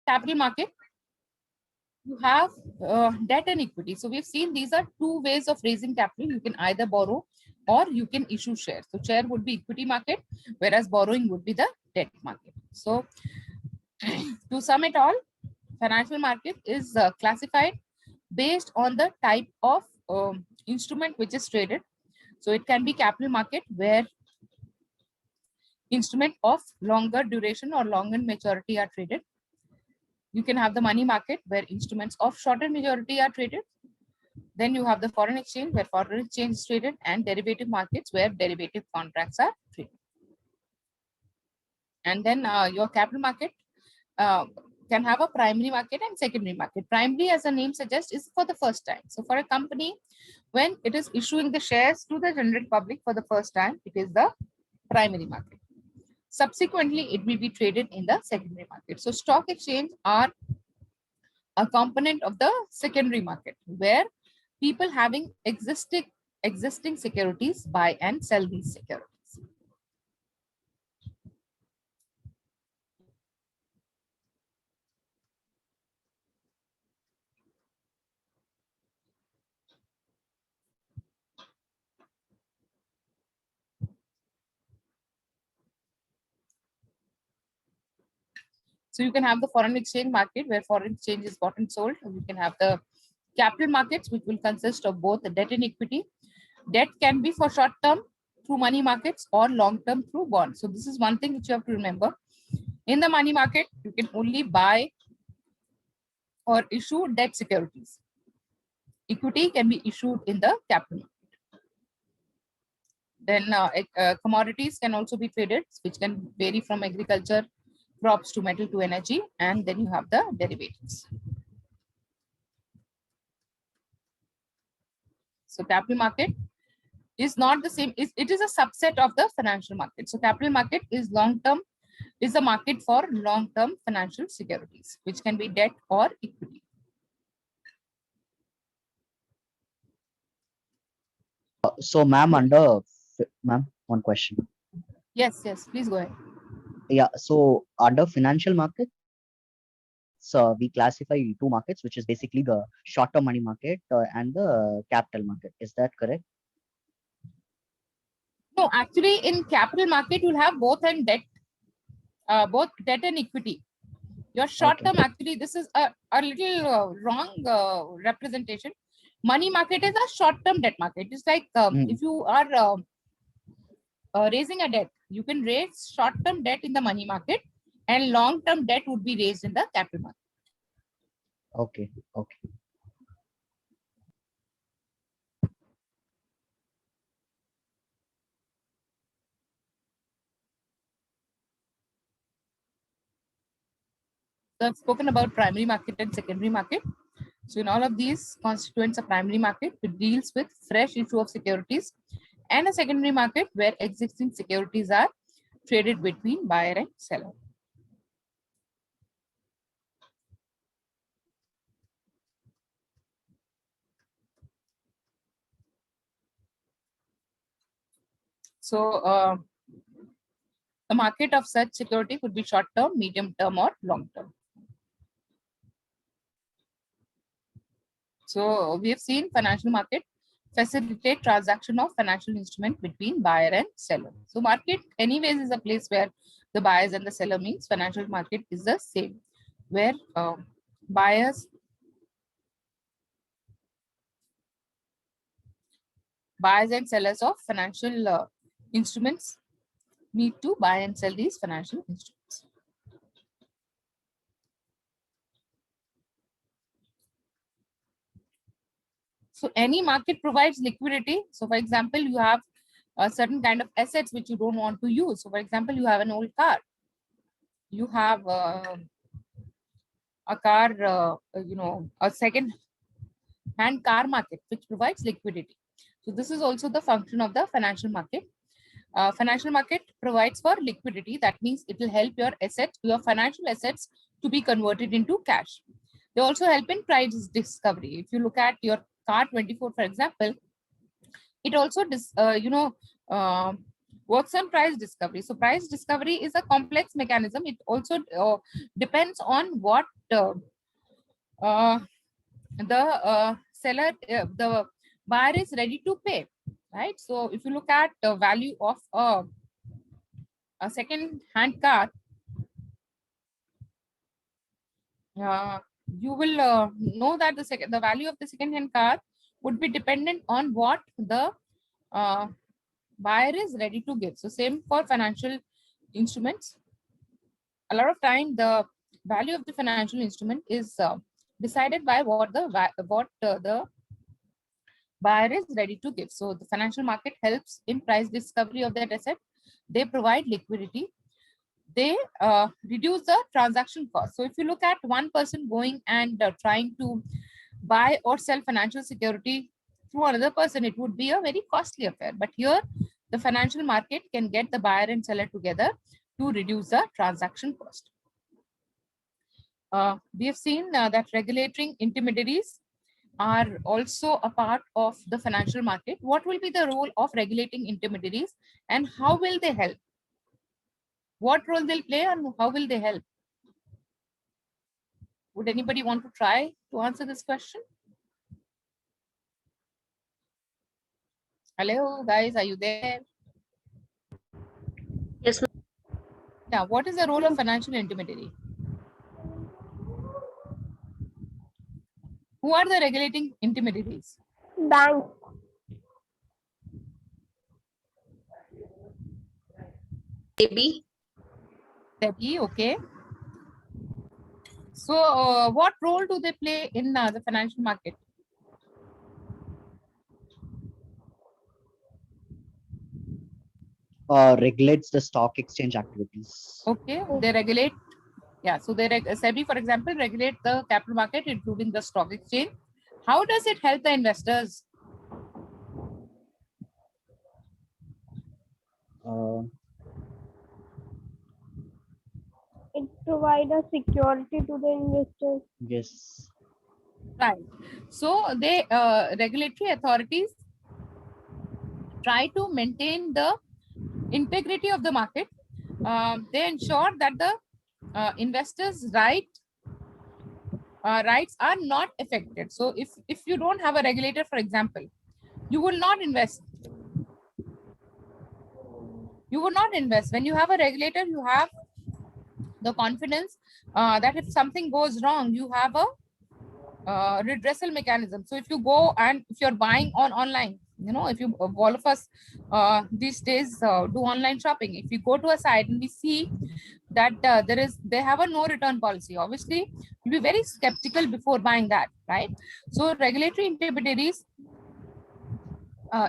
capital market, you have debt and equity. So we've seen these are two ways of raising capital. You can either borrow or you can issue shares. So share would be equity market, whereas borrowing would be the debt market. So to sum it all, financial market is classified based on the type of instrument which is traded. So it can be capital market where instrument of longer duration or longer maturity are traded. You can have the money market where instruments of shorter maturity are traded. Then you have the foreign exchange where foreign exchange is traded, and derivative markets where derivative contracts are traded. And then your capital market can have a primary market and secondary market. Primary, as the name suggests, is for the first time. So for a company, when it is issuing the shares to the general public for the first time, it is the primary market. Subsequently, it will be traded in the secondary market. So stock exchange are a component of the secondary market where people having existing securities buy and sell these securities. So you can have the foreign exchange market where foreign exchange is bought and sold. You can have the capital markets, which will consist of both the debt and equity. Debt can be for short term through money markets or long term through bonds. So this is one thing which you have to remember. In the money market, you can only buy or issue debt securities. Equity can be issued in the capital market. Then commodities can also be traded, which can vary from agriculture, crops to metal to energy. And then you have the derivatives. So capital market is not the same. It is a subset of the financial market. So capital market is long-term, is a market for long-term financial securities, which can be debt or equity. So, ma'am, ma'am, one question. Yes, please go ahead. Yeah, so under financial market, so we classify two markets, which is basically the short-term money market and the capital market. Is that correct? No, actually, in capital market, you'll have both and debt, both debt and equity. Your short-term, actually, this is a little wrong representation. Money market is a short-term debt market. It's like if you are raising a debt, you can raise short-term debt in the money market, and long-term debt would be raised in the capital market. Okay. So I've spoken about primary market and secondary market. So in all of these constituents, a primary market which deals with fresh issue of securities, and a secondary market where existing securities are traded between buyer and seller. So the market of such security could be short term, medium term, or long term. So we have seen financial market facilitate transaction of financial instrument between buyer and seller. So market anyways is a place where the buyers and the seller means. Financial market is the same, where buyers and sellers of financial instruments need to buy and sell these financial instruments. So any market provides liquidity. So for example, you have a certain kind of assets which you don't want to use. So for example, you have an old car. You have a car, a second hand car market, which provides liquidity. So this is also the function of the financial market. Financial market provides for liquidity. That means it will help your assets, your financial assets, to be converted into cash. They also help in price discovery. If you look at your car 24, for example, it also works on price discovery. So price discovery is a complex mechanism. It also depends on what the seller, the buyer is ready to pay, right? So if you look at the value of a second-hand car, you will know that the value of the second-hand car would be dependent on what the uh, buyer is ready to give. So same for financial instruments. A lot of time, the value of the financial instrument is decided by what the buyer is ready to give. So the financial market helps in price discovery of that asset. They provide liquidity. They reduce the transaction cost. So if you look at one person going and trying to buy or sell financial security through another person, it would be a very costly affair. But here, the financial market can get the buyer and seller together to reduce the transaction cost. We have seen that regulating intermediaries are also a part of the financial market. What will be the role of regulating intermediaries and how will they help? What role they'll play and how will they help? Would anybody want to try to answer this question? Hello, guys, are you there? Yes, ma'am. Yeah, what is the role of financial intermediary? Who are the regulating intermediaries? Bank. Maybe. SEBI, okay. So what role do they play in the financial market? Regulates the stock exchange activities. Okay, they regulate. Yeah, so SEBI, for example, regulate the capital market, including the stock exchange. How does it help the investors? Uh, It provides a security to the investors. yes. Right. So they regulatory authorities try to maintain the integrity of the market. They ensure that the investors' rights are not affected. So if you don't have a regulator, for example, you will not invest. You will not invest. When you have a regulator, you have the confidence that if something goes wrong, you have a redressal mechanism. So if you go and if you're buying on online, if you all of us these days do online shopping, if you go to a site and we see that they have a no return policy, obviously you'll be very skeptical before buying that, right? So regulatory intermediaries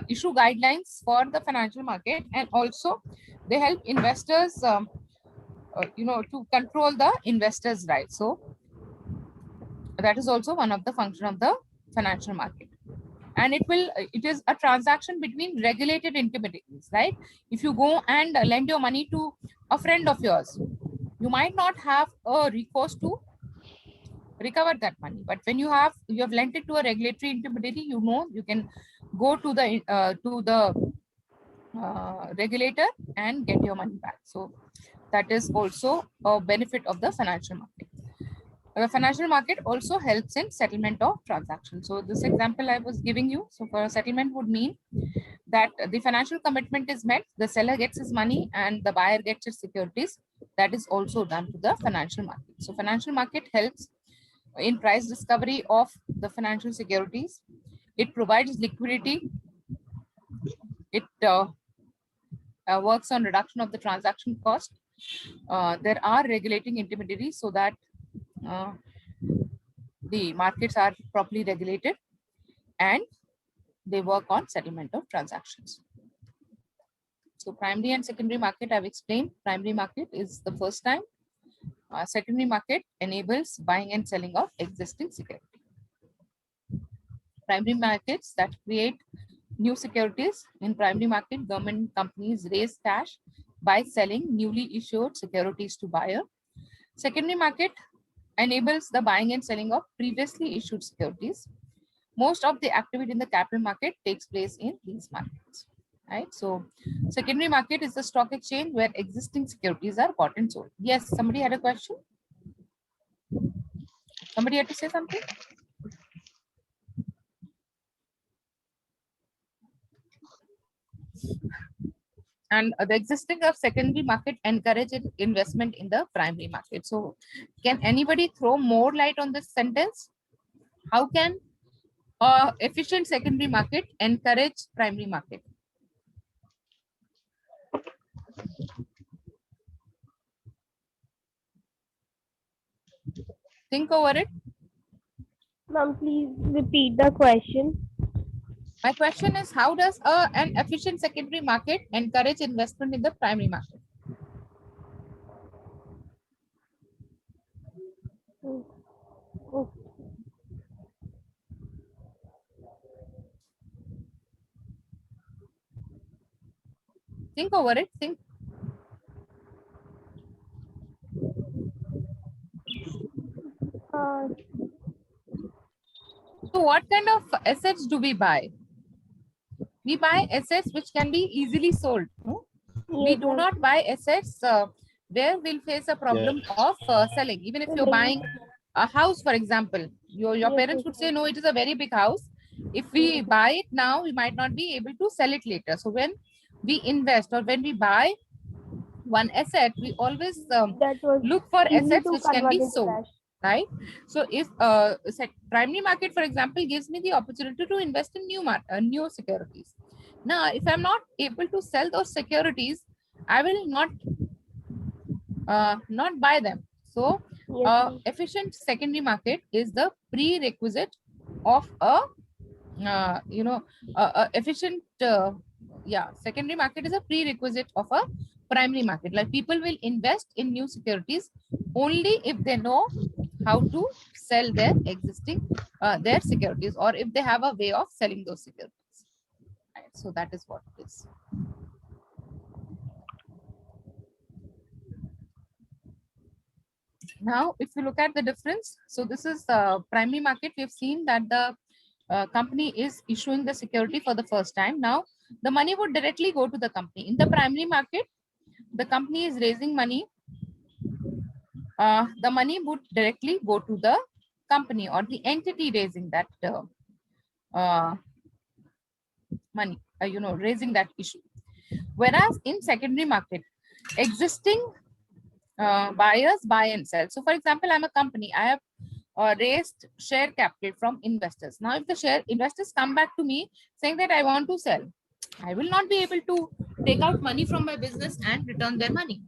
issue guidelines for the financial market, and also they help investors to control the investors' rights. So that is also one of the function of the financial market. And it is a transaction between regulated intermediaries, right? If you go and lend your money to a friend of yours, you might not have a recourse to recover that money, but when you have lent it to a regulatory intermediary, you can go to the regulator and get your money back. So that is also a benefit of the financial market. The financial market also helps in settlement of transactions. So this example I was giving you, so for a settlement would mean that the financial commitment is met, the seller gets his money and the buyer gets his securities. That is also done to the financial market. So financial market helps in price discovery of the financial securities. It provides liquidity. It works on reduction of the transaction cost. There are regulating intermediaries so that the markets are properly regulated and they work on settlement of transactions. So primary and secondary market, I've explained. Primary market is the first time. Secondary market enables buying and selling of existing security. Primary markets that create new securities. In primary market, government companies raise cash by selling newly issued securities to buyer. Secondary market enables the buying and selling of previously issued securities. Most of the activity in the capital market takes place in these markets. right? So secondary market is the stock exchange where existing securities are bought and sold. Yes, somebody had a question. Somebody had to say something. And the existing of secondary market encourage investment in the primary market. So can anybody throw more light on this sentence? How can efficient secondary market encourage primary market? Think over it. Ma'am, please repeat the question. My question is, how does an efficient secondary market encourage investment in the primary market? Okay. Think over it. Think. Uh, So what kind of assets do we buy? We buy assets which can be easily sold. No? We yes, do ma'am. not buy assets where we'll face a problem of selling. Even if you're buying a house, for example, your Yes, parents yes, would say, no, it is a very big house. If we buy it now, we might not be able to sell it later. So when we invest or when we buy one asset, we always that was look for easy assets to which can be convert into sold, cash. right? So if primary market, for example, gives me the opportunity to invest in new securities. Now, if I'm not able to sell those securities, I will not buy them. So Yes, ma'am. efficient secondary market is the prerequisite of a efficient secondary market is a prerequisite of a primary market. Like people will invest in new securities only if they know how to sell their existing their securities, or if they have a way of selling those securities, right? So that is what it is. Now if you look at the difference, so this is the primary market. We've seen that the company is issuing the security for the first time. Now the money would directly go to the company. In the primary market, the company is raising money. The money would directly go to the company or the entity raising that money, raising that issue. Whereas in secondary market, existing buyers buy and sell. So for example, I'm a company, I have raised share capital from investors. Now if the share investors come back to me saying that I want to sell, I will not be able to take out money from my business and return their money.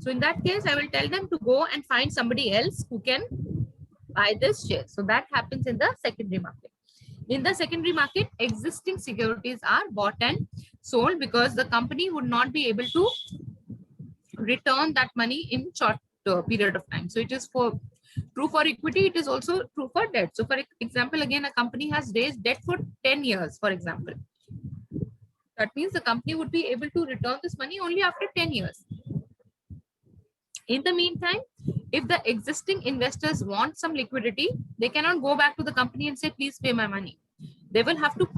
So in that case, I will tell them to go and find somebody else who can buy this share. So that happens in the secondary market. In the secondary market, existing securities are bought and sold because the company would not be able to return that money in short period of time. So it is true for equity, it is also true for debt. So for example, again, a company has raised debt for 10 years, for example. That means the company would be able to return this money only after 10 years. In the meantime, if the existing investors want some liquidity, they cannot go back to the company and say, please pay my money. They will have to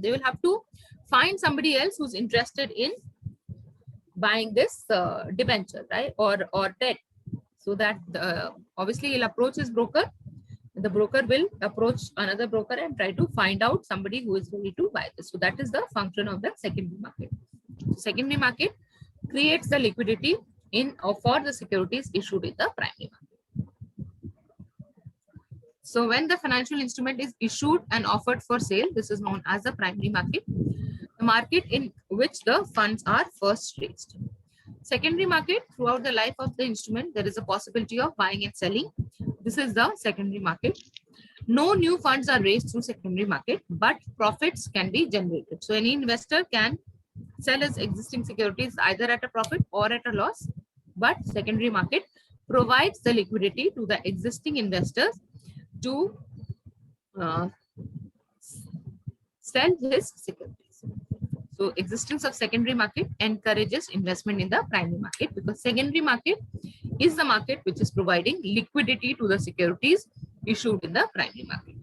they will have to find somebody else who's interested in buying this debenture, right? Or debt. So that obviously he'll approach his broker. The broker will approach another broker and try to find out somebody who is ready to buy this. So that is the function of the secondary market. So secondary market creates the liquidity for the securities issued in the primary market. So when the financial instrument is issued and offered for sale, this is known as the primary market, the market in which the funds are first raised. Secondary market, throughout the life of the instrument, there is a possibility of buying and selling. This is the secondary market. No new funds are raised through secondary market, but profits can be generated. So any investor can sell his existing securities either at a profit or at a loss, but secondary market provides the liquidity to the existing investors to sell his securities. So existence of secondary market encourages investment in the primary market, because secondary market is the market which is providing liquidity to the securities issued in the primary market.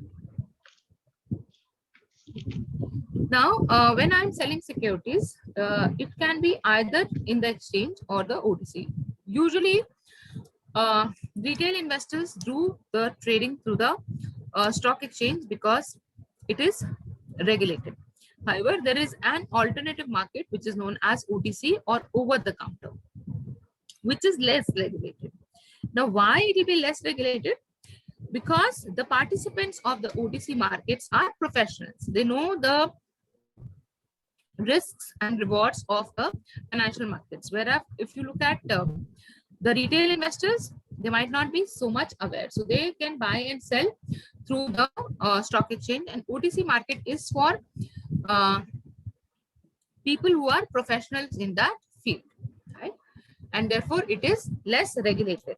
Now, when I'm selling securities, it can be either in the exchange or the OTC. Usually, retail investors do the trading through the stock exchange because it is regulated. However, there is an alternative market which is known as OTC or over the counter, which is less regulated. Now, why it will be less regulated? Because the participants of the OTC markets are professionals. They know the risks and rewards of the financial markets. Whereas if you look at the retail investors, they might not be so much aware. So they can buy and sell through the stock exchange, and OTC market is for people who are professionals in that field, right? And therefore it is less regulated.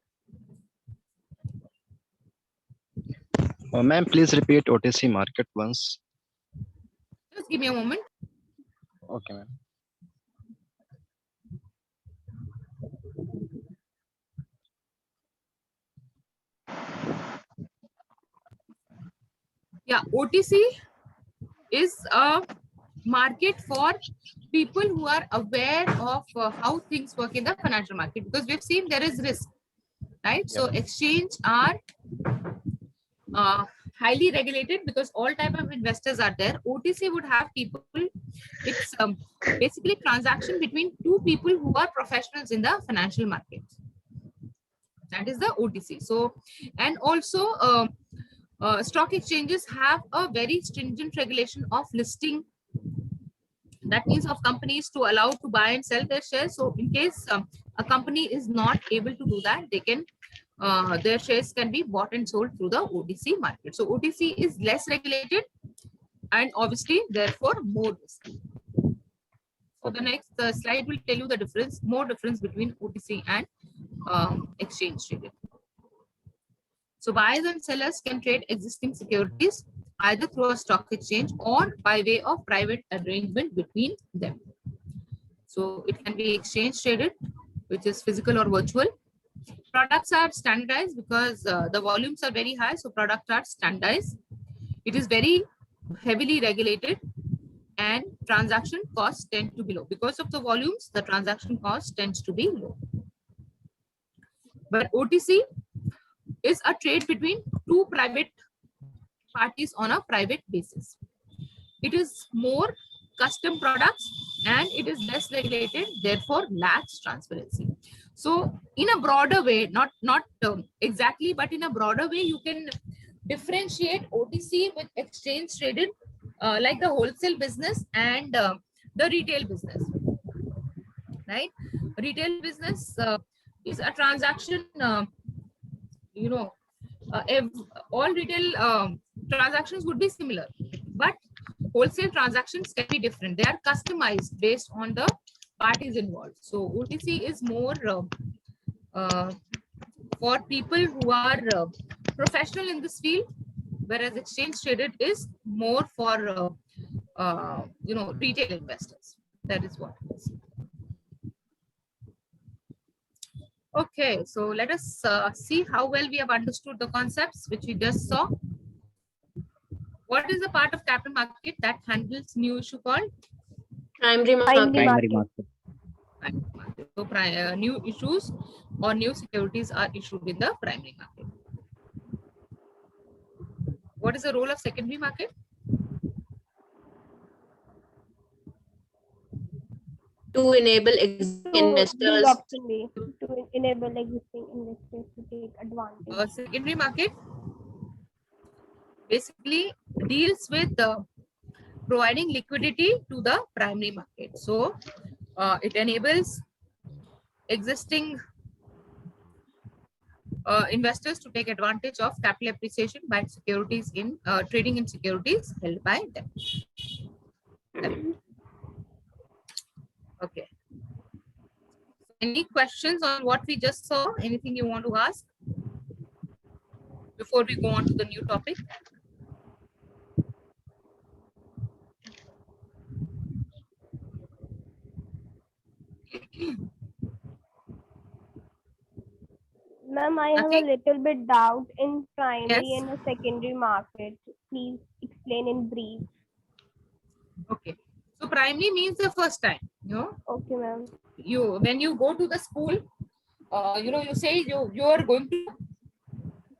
Ma'am, please repeat OTC market once. Just give me a moment. Okay, ma'am. Yeah, OTC is a market for people who are aware of how things work in the financial market, because we've seen there is risk, right? So exchange are highly regulated because all type of investors are there. OTC would have people, it's basically transaction between two people who are professionals in the financial markets. That is the OTC. So, and also stock exchanges have a very stringent regulation of listing. That means of companies to allow to buy and sell their shares. So in case a company is not able to do that, they can their shares can be bought and sold through the OTC market. So OTC is less regulated and obviously therefore more risky. So the next slide will tell you the difference, more difference between OTC and exchange traded. So buyers and sellers can trade existing securities either through a stock exchange or by way of private arrangement between them. So it can be exchange traded, which is physical or virtual. Products are standardized because the volumes are very high. So products are standardized. It is very heavily regulated and transaction costs tend to be low. Because of the volumes, the transaction cost tends to be low. But OTC is a trade between two private parties on a private basis. It is more custom products and it is less regulated, therefore lacks transparency. So in a broader way, not exactly, but in a broader way, you can differentiate OTC with exchange traded, like the wholesale business and the retail business, right? Retail business is a transaction, you know, all retail transactions would be similar, but wholesale transactions can be different. They are customized based on the parties involved. So OTC is more for people who are professional in this field, whereas exchange traded is more for you know, retail investors. That is what it is. Okay, so let us see how well we have understood the concepts which we just saw. What is the part of capital market that handles new issue called? Primary Primary market. market. Primary market. So new issues or new securities are issued in the primary market. What is the role of secondary market? To enable existing To investors. opportunity to enable existing investors to take advantage. Secondary market basically deals with providing liquidity to the primary market. So it enables existing investors to take advantage of capital appreciation by securities in trading in securities held by them. Okay. Any questions on what we just saw? Anything you want to ask before we go on to the new topic? Ma'am, I have a Nothing? little bit doubt in primary Yes. and a secondary market. Please explain in brief. Okay. So primary means the first time, Okay, ma'am. when you go to the school, you say you are going to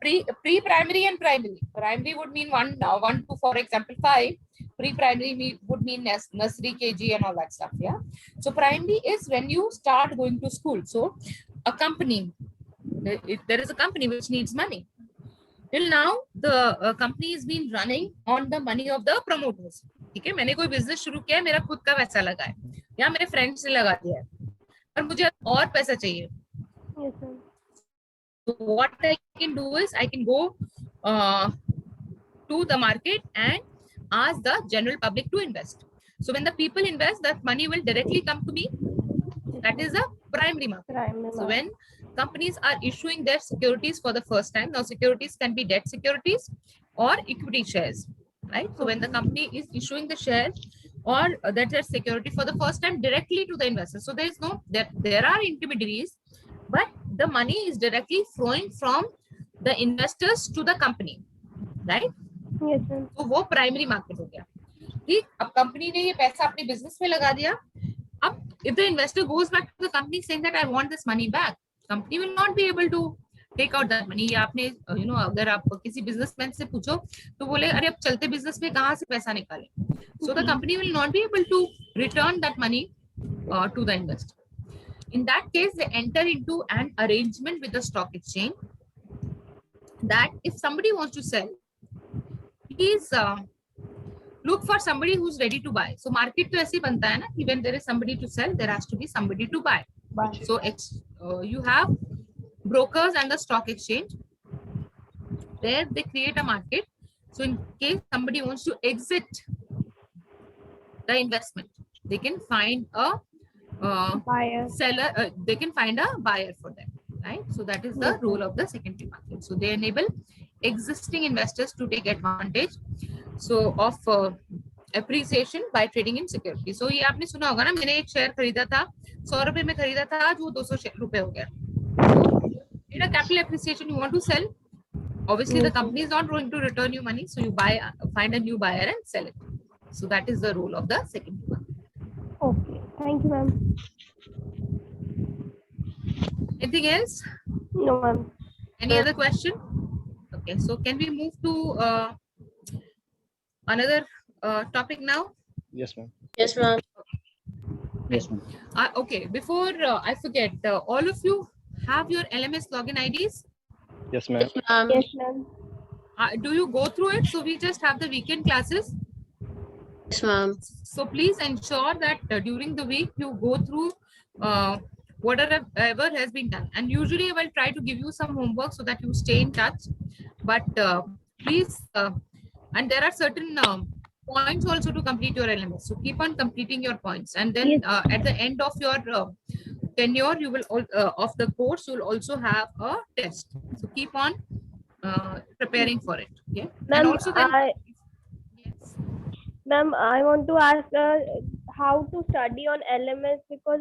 pre-primary and primary. Primary would mean 1 to, for example, 5. Pre-primary would mean nursery, KG, and all that stuff. Yeah. So primary is when you start going to school. So a company, there is a company which needs money. Till now, the company has been running on the money of the promoters. ठीक है, मैंने कोई business शुरू किया है, मेरा खुद का पैसा लगा है या मेरे फ्रेंड्स ने लगा दिया है, पर मुझे और पैसा चाहिए. Yes, ma'am. So what I can do is I can go to the market and ask the general public to invest. So when the people invest, that money will directly come to me. That is a primary market. Primary So market. when companies are issuing their securities for the first time, now securities can be debt securities or equity shares, right? So when the company is issuing the shares or that security for the first time directly to the investors, so there is no, there are intermediaries, but the money is directly flowing from the investors to the company, right? Yes, ma'am. तो वो primary market हो गया. ठीक, अब company ने ये पैसा अपने बिजनेस में लगा दिया. अब if the investor goes back to the company saying that I want this money back, company will not be able to take out that money. या आपने अगर आप किसी बिजनेसमैन से पूछो तो बोले अरे अब चलते बिजनेस में कहाँ से पैसा निकालें. So the company will not be able to return that money to the investor. In that case, they enter into an arrangement with the stock exchange that if somebody wants to sell, please look for somebody who's ready to buy. So market तो ऐसे ही बनता है ना कि when there is somebody to sell, there has to be somebody to buy. So you have brokers and the stock exchange. There they create a market. So in case somebody wants to exit the investment, they can find a Buyer. seller. They can find a buyer for them, right? So that is the role of the secondary market. So they enable existing investors to take advantage of appreciation by trading in security. So ये आपने सुना होगा ना, मैंने एक share खरीदा था 100 रुपए में खरीदा था, आज वो 200 रुपए हो गया. In a capital appreciation, you want to sell. Obviously, the company is not going to return you money, so you find a new buyer and sell it. So that is the role of the secondary market. Okay. Thank you, ma'am. Anything else? No, ma'am. Any other question? Okay, so can we move to another topic now? Yes, ma'am. Yes, ma'am. Yes, ma'am. Okay, before I forget, all of you have your LMS login IDs? Yes, ma'am. Yes, ma'am. Yes, ma'am. Do you go through it? So we just have the weekend classes. Yes, ma'am. So please ensure that during the week you go through whatever has been done. And usually I will try to give you some homework so that you stay in touch. But please, and there are certain points also to complete your LMS. So keep on completing your points. And then Yes. at the end of your tenure, you will of the course, you will also have a test. So keep on preparing for it. Okay. And Ma'am, also then, yes. Ma'am, I want to ask how to study on LMS because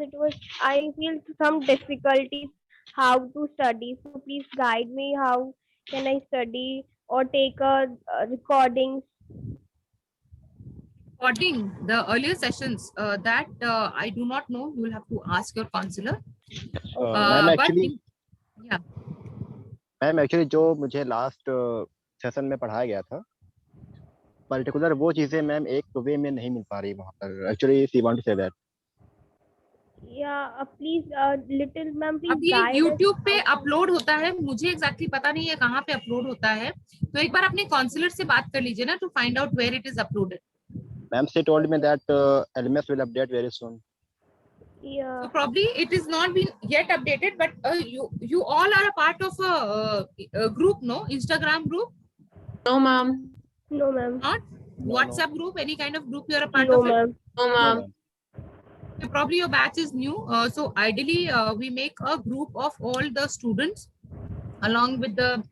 I feel some difficulties how to study. So please guide me. How can I study or take a recordings? Recording the earlier sessions that I do not know. You will have to ask your counselor. Ma'am But actually yeah. Ma'am actually जो मुझे last session में पढ़ाया गया था particular वो चीजें ma'am एक वे में नहीं मिल पा रही वहाँ पर. Actually she want to say that. Yeah, please, little ma'am, please अब ये guide us YouTube पे how to- अपलोड होता है, मुझे एग्जैक्टली पता नहीं है कहाँ पे अपलोड होता है. तो एक बार अपने काउंसलर से बात कर लीजिए ना to find out where it is uploaded. Ma'am से told me that LMS will update very soon. Yeah. So probably it is not been yet updated, but you all are a part of a group, no? Instagram group, No, ma'am. No, ma'am. not No, WhatsApp group, any kind of group you are a part No, of it. ma'am. No, ma'am. Probably your batch is new, so ideally we make a group of all the students along with the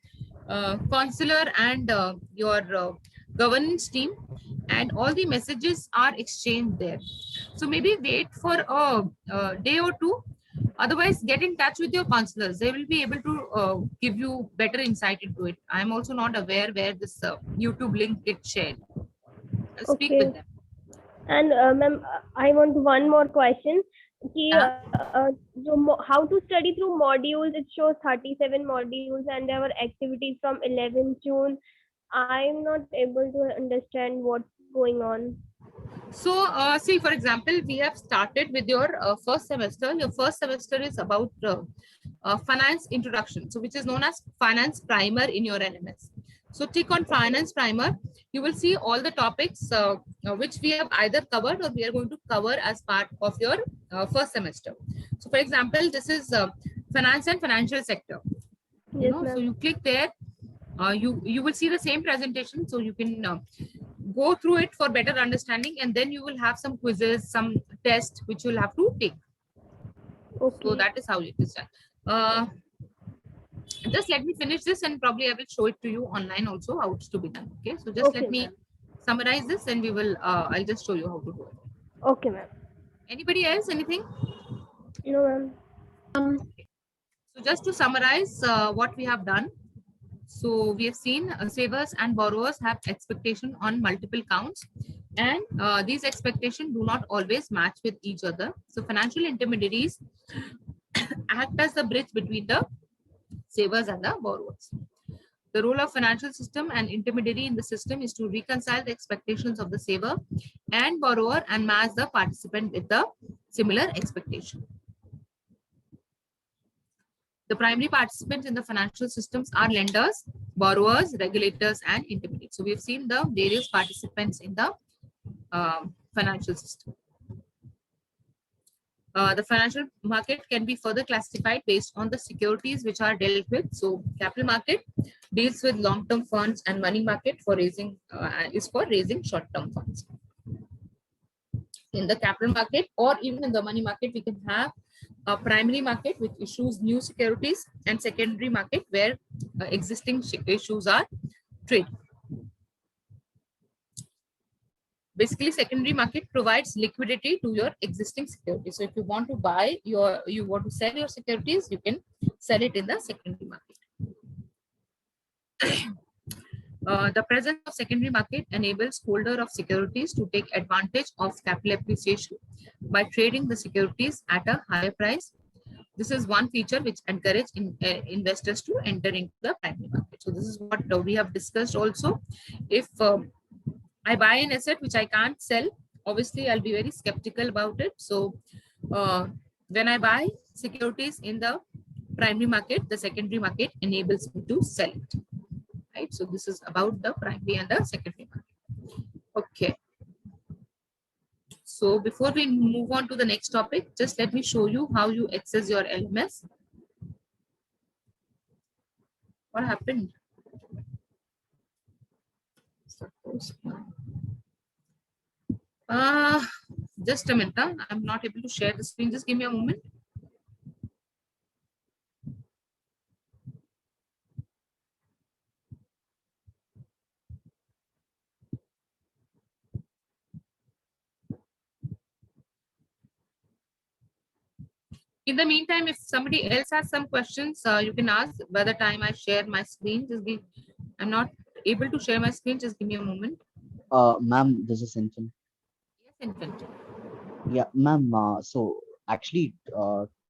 counselor and your governance team, and all the messages are exchanged there. So maybe wait for a day or two, otherwise get in touch with your counselors. They will be able to give you better insight into it. I am also not aware where this YouTube link gets shared. Speak Okay. with them. And ma'am, I want one more question. Yeah. How to study through modules? It shows 37 modules, and there were activities from 11 June. I'm not able to understand what's going on. So, see, for example, we have started with your first semester. Your first semester is about finance introduction, so which is known as finance primer in your LMS. So tick on finance primer. You will see all the topics which we have either covered or we are going to cover as part of your first semester. So, for example, this is finance and financial sector. Yes, So ma'am. you click there. You will see the same presentation, so you can go through it for better understanding, and then you will have some quizzes, some tests which you'll have to take. So Okay. that is how it is done. Just let me finish this, and probably I will show it to you online also how it's to be done. Okay, so just Okay, let me ma'am. summarize this, and we will. I'll just show you how to do it. Okay, ma'am. Anybody else? Anything? No, ma'am. So just to summarize what we have done. So we have seen savers and borrowers have expectation on multiple counts, and these expectations do not always match with each other. So financial intermediaries act as the bridge between the savers and the borrowers. The role of financial system and intermediary in the system is to reconcile the expectations of the saver and borrower and match the participant with the similar expectation. The primary participants in the financial systems are lenders, borrowers, regulators, and intermediaries. So we've seen the various participants in the financial system. The financial market can be further classified based on the securities which are dealt with. So capital market deals with long-term funds, and money market for raising is for raising short-term funds. In the capital market or even in the money market, we can have a primary market which issues new securities, and secondary market where existing issues are traded. Basically, secondary market provides liquidity to your existing securities. So if you want to buy you want to sell your securities, you can sell it in the secondary market. The presence of secondary market enables holder of securities to take advantage of capital appreciation by trading the securities at a higher price. This is one feature which encourages investors to enter into the primary market. So this is what we have discussed also. If I buy an asset which I can't sell, obviously I'll be very skeptical about it. So when I buy securities in the primary market, the secondary market enables me to sell it. Right? So this is about the primary and the secondary market. Okay. So before we move on to the next topic, just let me show you how you access your LMS. What happened? Just a minute. I'm not able to share the screen. Just give me a moment. In the meantime, if somebody else has some questions, you can ask. By the time I share my screen, I'm not able to share my screen. Just give me a moment. Ma'am, this is Infant. Yes, Infant. Yeah, ma'am. So actually,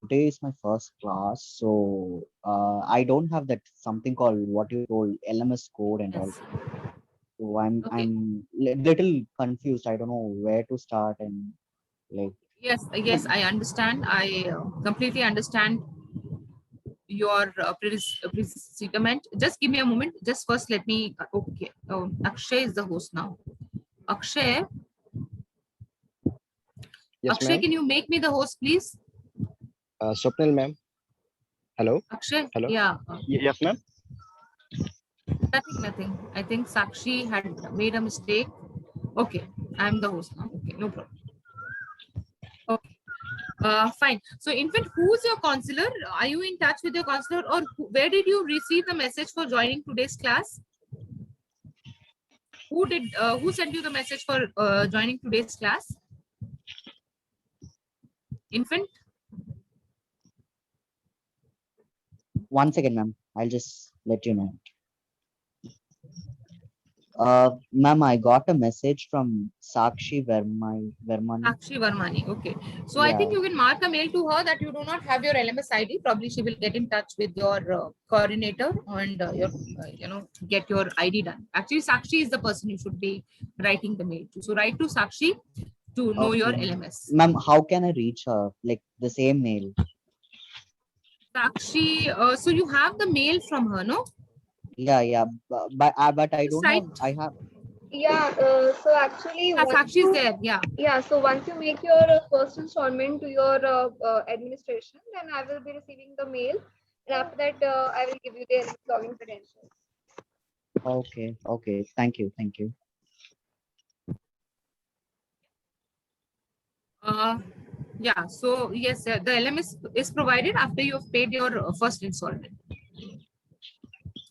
today is my first class, so I don't have that something called what you told LMS code and all. Yes. So I'm Okay. little confused. I don't know where to start and like. Yes, I understand. I completely understand your predicament. Just give me a moment. Just first let me. Okay. Oh, Akshay is the host now. Akshay. Yes, Akshay, ma'am. can you make me the host, please? Swapnil, ma'am. Hello. Akshay. Hello. Yeah. Yes, ma'am. Nothing. I think Sakshi had made a mistake. Okay, I'm the host now. Okay, no problem. Okay, fine. So, Infant, who's your counselor? Are you in touch with your counselor, or where did you receive the message for joining today's class? Who sent you the message for joining today's class? Infant? One second, ma'am. I'll just let you know. Ma'am, I got a message from Sakshi Vermani. Akshi Varmani. Okay. So I Yeah. think you can mark a mail to her that you do not have your LMS ID. Probably she will get in touch with your coordinator and get your ID done. Actually, Sakshi is the person you should be writing the mail to. So write to Sakshi to know your Okay. LMS. Ma'am, how can I reach her? Like the same mail? Sakshi, so you have the mail from her, no? Yeah. But I Just don't have. write. I have. Yeah, so actually, Yeah, Sakshi is there. Yeah. so once you make your first installment to your administration, then I will be receiving the mail, and after that, I will give you the login credentials. Okay. Thank you. Yeah. So yes, the LMS is provided after you have paid your first installment.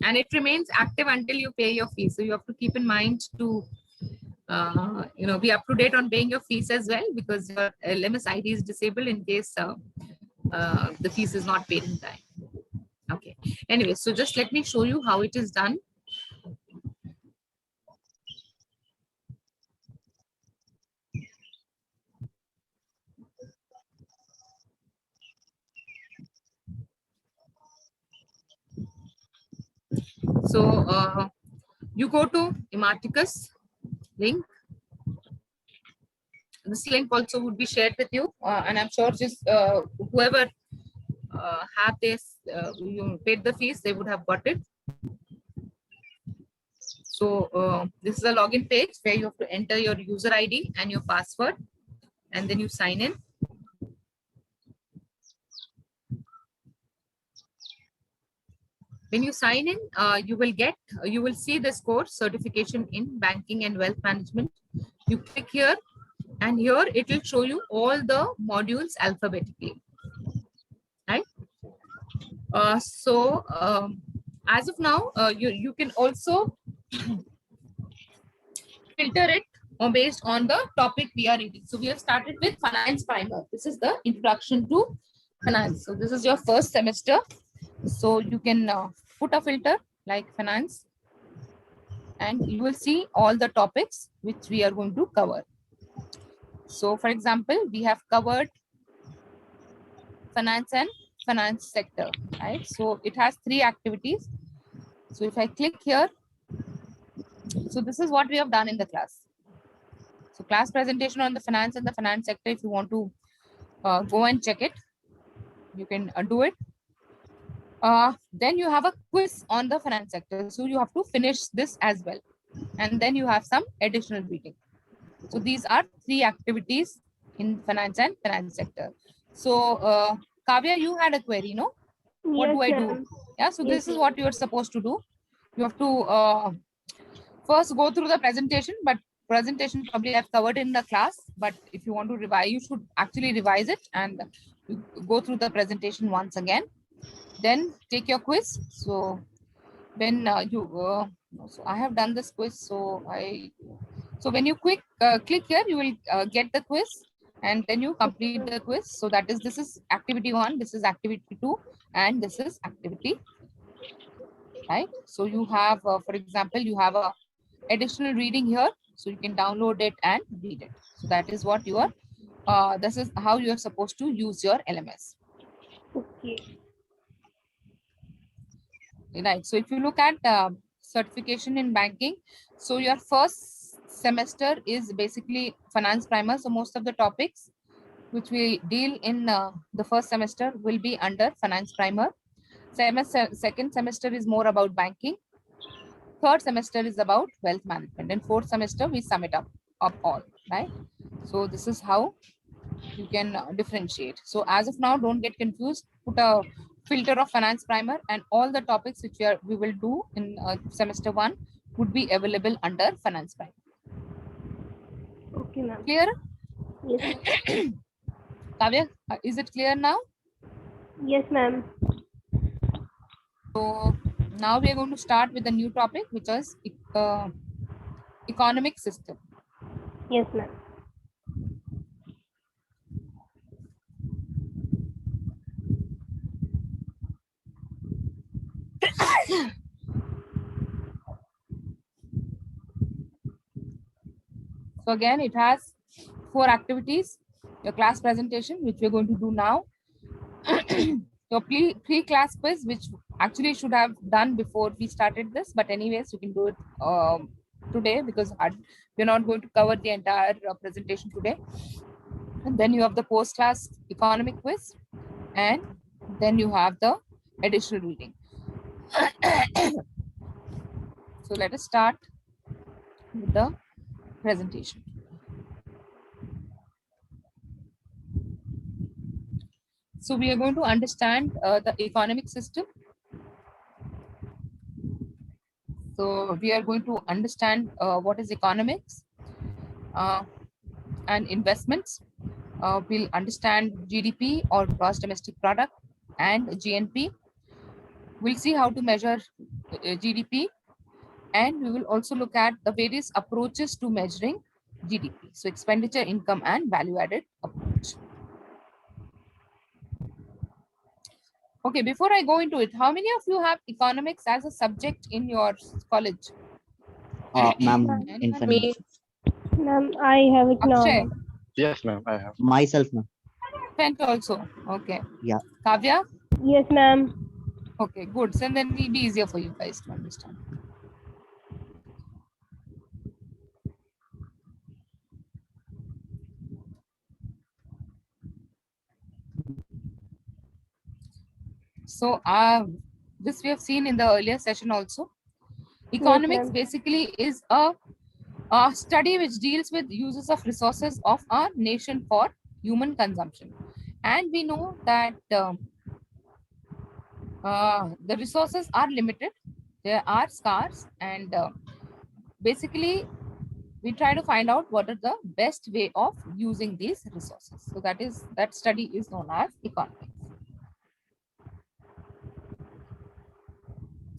And it remains active until you pay your fees. So you have to keep in mind to be up to date on paying your fees as well, because your LMS ID is disabled in case the fees is not paid in time. Okay. Anyway, so just let me show you how it is done. So you go to Imaticus link. This link also would be shared with you, and I'm sure just whoever have this you paid the fees, they would have got it. So this is a login page where you have to enter your user ID and your password, and then you sign in. When you sign in, you will see this course, certification in banking and wealth management. You click here, and here it will show you all the modules alphabetically, right? So as of now, you can also filter it based on the topic we are reading. So we have started with finance primer. This is the introduction to finance. So this is your first semester. So you can put a filter like finance, and you will see all the topics which we are going to cover. So for example, we have covered finance and finance sector, right? So it has 3 activities. So if I click here, so this is what we have done in the class. So class presentation on the finance and the finance sector. If you want to go and check it, you can do it. Then you have a quiz on the finance sector. So you have to finish this as well. And then you have some additional reading. So these are 3 activities in finance and finance sector. So Kavya, you had a query, no? What do I do? ma'am. Yeah, so Yes, this is what you're supposed to do. You have to first go through the presentation, but presentation probably I've covered in the class. But if you want to revise, you should actually revise it and go through the presentation once again. Then take your quiz. So when so I have done this quiz. So when you click here, you will get the quiz, and then you complete the quiz. So that is, this is activity 1, this is activity 2, and this is activity, right? So you have, for example, you have a additional reading here, so you can download it and read it. So that is what you are, this is how you are supposed to use your LMS. Okay. Right. So if you look at certification in banking, so your first semester is basically finance primer. So most of the topics which we deal in the first semester will be under finance primer. Second semester is more about banking. Third semester is about wealth management, and fourth semester we sum it up all, right? So this is how you can differentiate. So as of now, don't get confused. Put a filter of finance primer, and all the topics which we will do in semester 1 would be available under finance primer. Okay, ma'am. Clear? Yes. Kavya, is it clear now? Yes, ma'am. So now we are going to start with a new topic, which is economic system. Yes, ma'am. So again, it has 4 activities. Your class presentation, which we're going to do now. Your pre-class quiz, which actually should have done before we started this, but anyways, you can do it today because we're not going to cover the entire presentation today. And then you have the post-class economic quiz, and then you have the additional reading. So let us start with the presentation. So we are going to understand the economic system. So we are going to understand what is economics and investments. We'll understand GDP or gross domestic product and GNP. We'll see how to measure GDP, and we will also look at the various approaches to measuring GDP. So expenditure, income, and value-added approach. Okay, before I go into it, how many of you have economics as a subject in your college? Ma'am, Anyone? in Me. Ma'am, I have it now. Akshay, Yes, ma'am, I have. myself, ma'am. Fent also. Okay. Yeah. Kavya? Yes, ma'am. Okay, good. So then it'll be easier for you guys to understand. So this we have seen in the earlier session also. Economics ma'am. basically is a study which deals with uses of resources of our nation for human consumption. And we know that the resources are limited, they are scarce, and basically we try to find out what is the best way of using these resources. So that study is known as economics.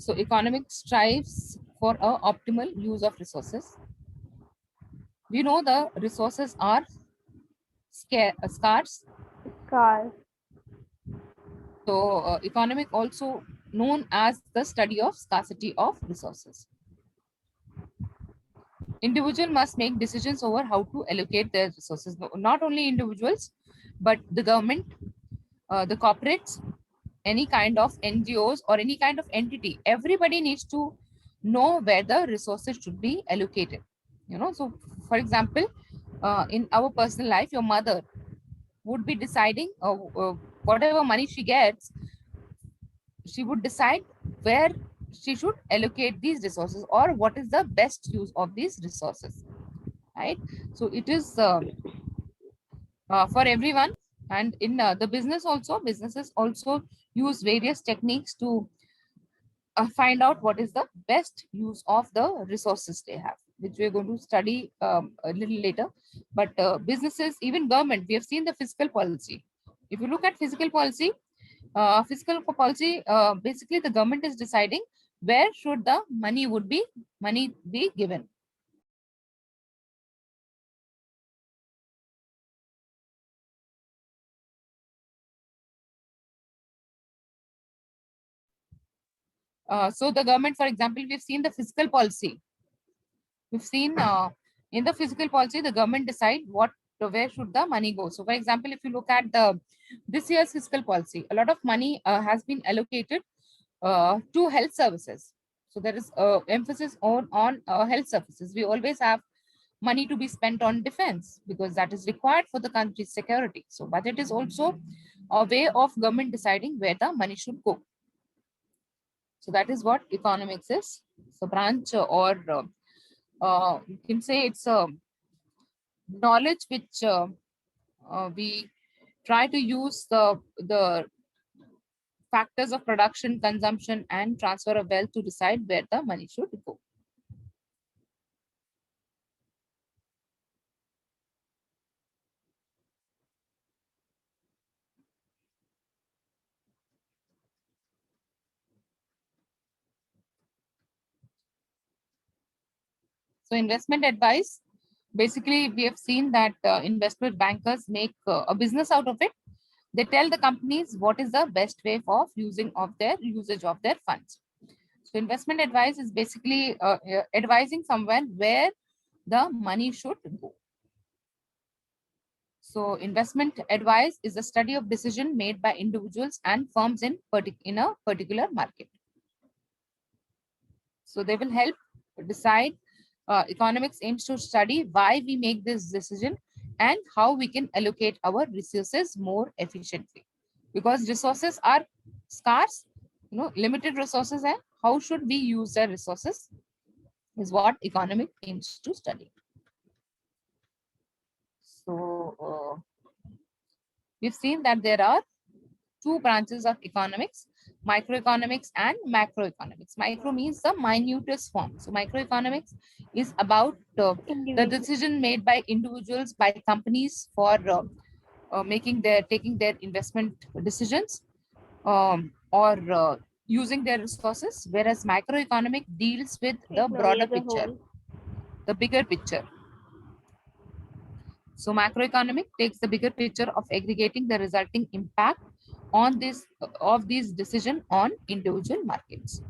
So economics strives for a optimal use of resources. We know the resources are scarce. Car. So economic also known as the study of scarcity of resources. Individual must make decisions over how to allocate their resources. Not only individuals, but the government, the corporates, any kind of NGOs or any kind of entity. Everybody needs to know where the resources should be allocated. So for example, in our personal life, your mother would be deciding whatever money she gets, she would decide where she should allocate these resources or what is the best use of these resources, right? So it is for everyone, and in the businesses also use various techniques to find out what is the best use of the resources they have, which we're going to study a little later. But businesses, even government, we have seen the fiscal policy. If you look at fiscal policy, basically the government is deciding where should the money be given. So the government, for example, we've seen the fiscal policy. We've seen in the fiscal policy, the government decide where should the money go. So for example, if you look at this year's fiscal policy, a lot of money has been allocated to health services. So there is emphasis on health services. We always have money to be spent on defense because that is required for the country's security. So budget is also a way of government deciding where the money should go. So that is what economics is. So branch or you can say it's a knowledge which we try to use the factors of production, consumption, and transfer of wealth to decide where the money should go. So investment advice, basically we have seen that investment bankers make a business out of it. They tell the companies what is the best way of usage of their funds. So investment advice is basically advising someone where the money should go. So investment advice is the study of decision made by individuals and firms in a particular market. So they will help decide. Economics aims to study why we make this decision and how we can allocate our resources more efficiently. Because resources are scarce, limited resources, and how should we use the resources is what economic aims to study. So we've seen that there are two branches of economics, microeconomics and macroeconomics. Micro means the minutest form. So microeconomics is about the Individual. decision made by individuals, by companies for taking their investment decisions, or using their resources, whereas macroeconomic deals with the Economy broader as a picture, whole. the bigger picture. So macroeconomic takes the bigger picture of aggregating the resulting impact on this of these decision on individual markets.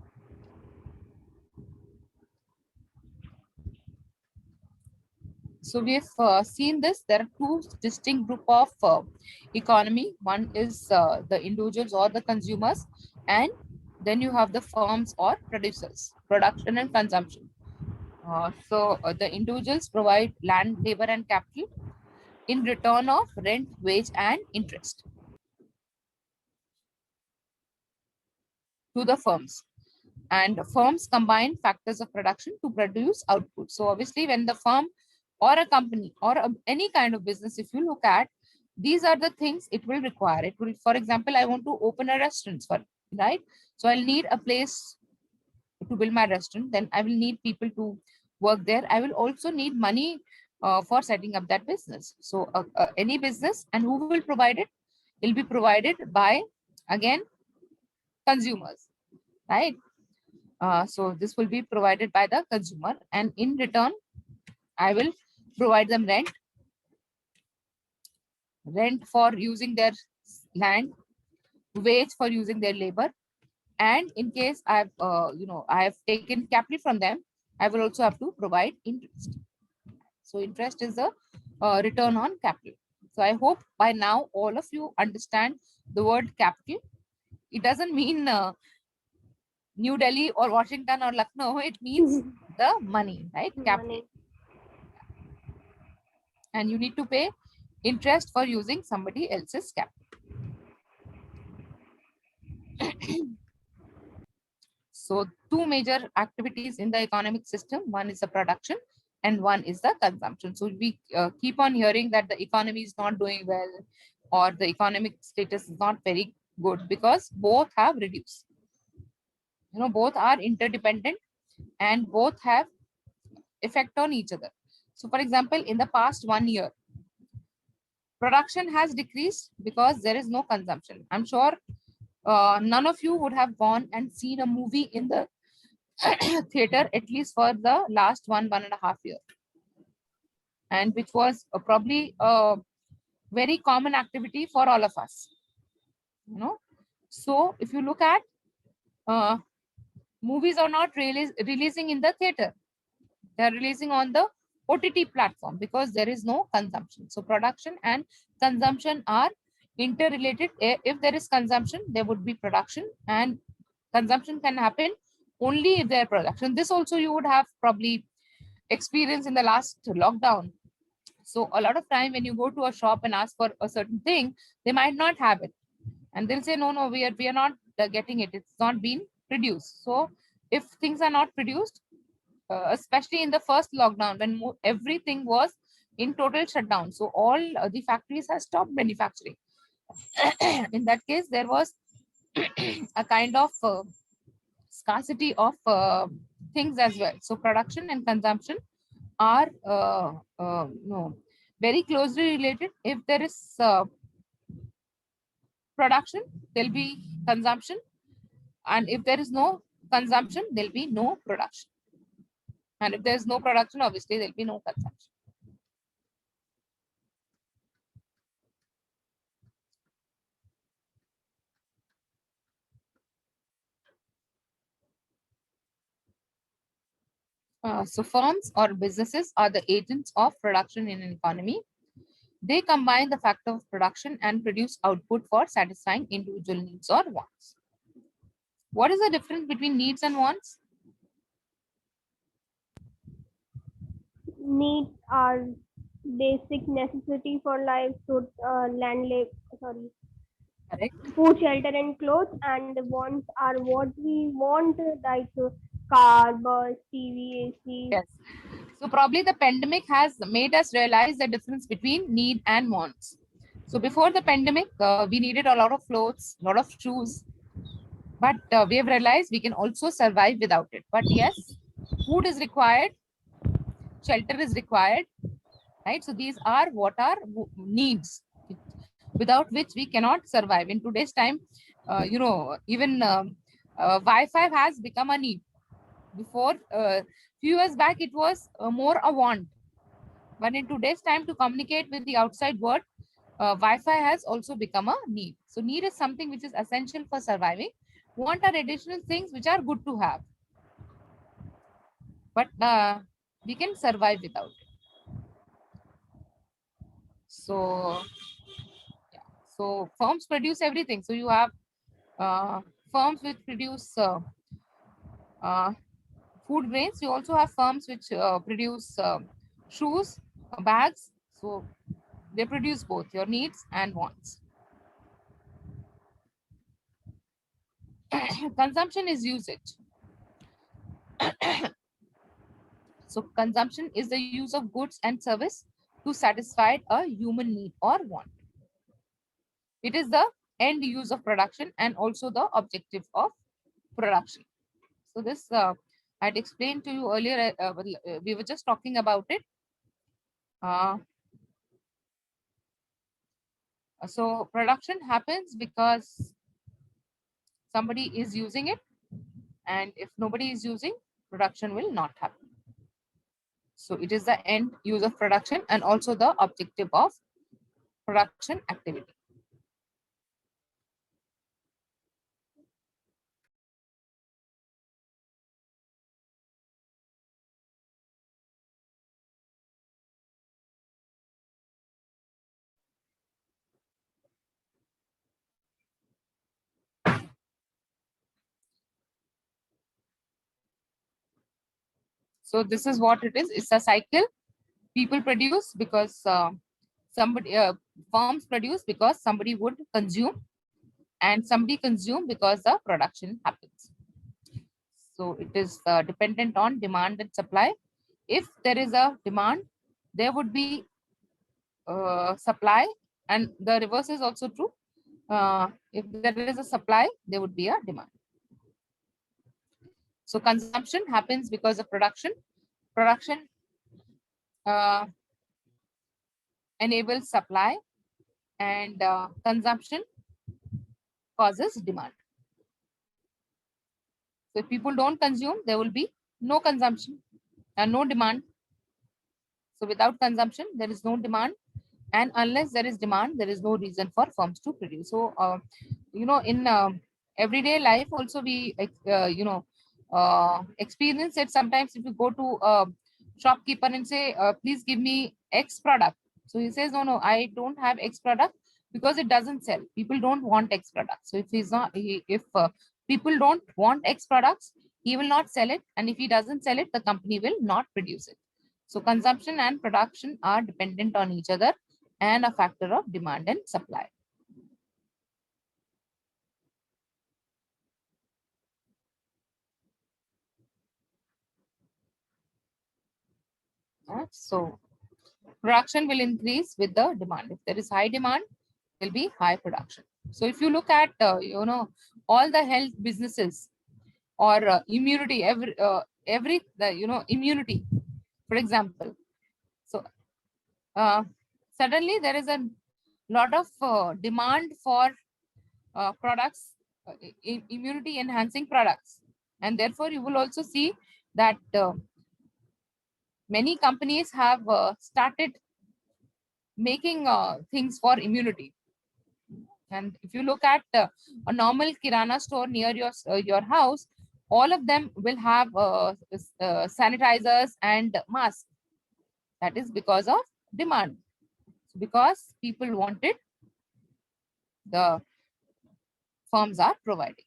So we have seen this. There are two distinct group of economy. One is the individuals or the consumers, and then you have the firms or producers, production and consumption. So the individuals provide land, labor, and capital in return of rent, wage, and interest to the firms. And firms combine factors of production to produce output. So obviously, when the firm or a company or any kind of business, if you look at, these are the things it will require. It will, for example, I want to open a restaurant, right? So I'll need a place to build my restaurant. Then I will need people to work there. I will also need money for setting up that business. So any business, and who will provide it? Will be provided by, again, consumers, right? So this will be provided by the consumer, and in return, I will provide them rent for using their land, wage for using their labor, and in case I have taken capital from them, I will also have to provide interest. So interest is a return on capital. So I hope by now all of you understand the word capital. It doesn't mean New Delhi or Washington or Lucknow. It means the money, right? Capital. Money. And you need to pay interest for using somebody else's capital. So two major activities in the economic system, one is the production and one is the consumption. So we keep on hearing that the economy is not doing well, or the economic status is not very good, because both have reduced. Both are interdependent and both have effect on each other. So for example, in the past 1 year, production has decreased because there is no consumption. I'm sure none of you would have gone and seen a movie in the theater, at least for the last 1.5 years, and which was probably a very common activity for all of us. So if you look at, movies are not really releasing in the theater, they are releasing on the OTT platform because there is no consumption. So production and consumption are interrelated. If there is consumption, there would be production, and consumption can happen only if there production. This also you would have probably experienced in the last lockdown. So a lot of time when you go to a shop and ask for a certain thing, they might not have it, and they'll say, no, we are not getting it. It's not been produced. So if things are not produced, especially in the first lockdown when everything was in total shutdown, so all the factories have stopped manufacturing. In that case, there was a kind of scarcity of things as well. So production and consumption are no, very closely related. If there is production, there'll be consumption, and if there is no consumption, there'll be no production, and if there's no production, obviously there'll be no consumption. So firms or businesses are the agents of production in an economy. They combine the factor of production and produce output for satisfying individual needs or wants. What is the difference between needs and wants? Needs are basic necessity for life, so Correct. food, shelter, and clothes. And the wants are what we want, like car, bus, TV, AC. Yes. So probably the pandemic has made us realize the difference between need and wants. So before the pandemic, we needed a lot of clothes, a lot of shoes, but we have realized we can also survive without it. But yes, food is required, shelter is required, right? So these are what are needs, without which we cannot survive. In today's time, even Wi-Fi has become a need. Before, few years back, it was more a want. But in today's time, to communicate with the outside world, Wi-Fi has also become a need. So need is something which is essential for surviving. Want are additional things which are good to have, but we can survive without it. So, yeah. So firms produce everything. So you have firms which produce food grains. You also have firms which produce shoes, bags. So they produce both your needs and wants. Consumption is usage. So consumption is the use of goods and service to satisfy a human need or want. It is the end use of production and also the objective of production. So this I'd explained to you earlier. We were just talking about it. So production happens because somebody is using it, and if nobody is using, production will not happen. So it is the end use of production and also the objective of production activity. So this is what it is. It's a cycle. People produce because firms produce because somebody would consume, and somebody consume because the production happens. So it is dependent on demand and supply. If there is a demand, there would be supply, and the reverse is also true. If there is a supply, there would be a demand. So consumption happens because of production. Production enables supply, and consumption causes demand. So if people don't consume, there will be no consumption and no demand. So without consumption, there is no demand. And unless there is demand, there is no reason for firms to produce. So, in everyday life also, we, experience it. Sometimes if you go to a shopkeeper and say, please give me X product. So he says, no, I don't have X product because it doesn't sell. People don't want X product. So if people don't want X products, he will not sell it. And if he doesn't sell it, the company will not produce it. So consumption and production are dependent on each other and a factor of demand and supply. So production will increase with the demand. If there is high demand, there will be high production. So if you look at, all the health businesses or immunity, immunity, for example. So suddenly there is a lot of demand for products, immunity enhancing products. And therefore you will also see that many companies have started making things for immunity. And if you look at a normal kirana store near your house, all of them will have sanitizers and masks. That is because of demand. Because people want it, the firms are providing.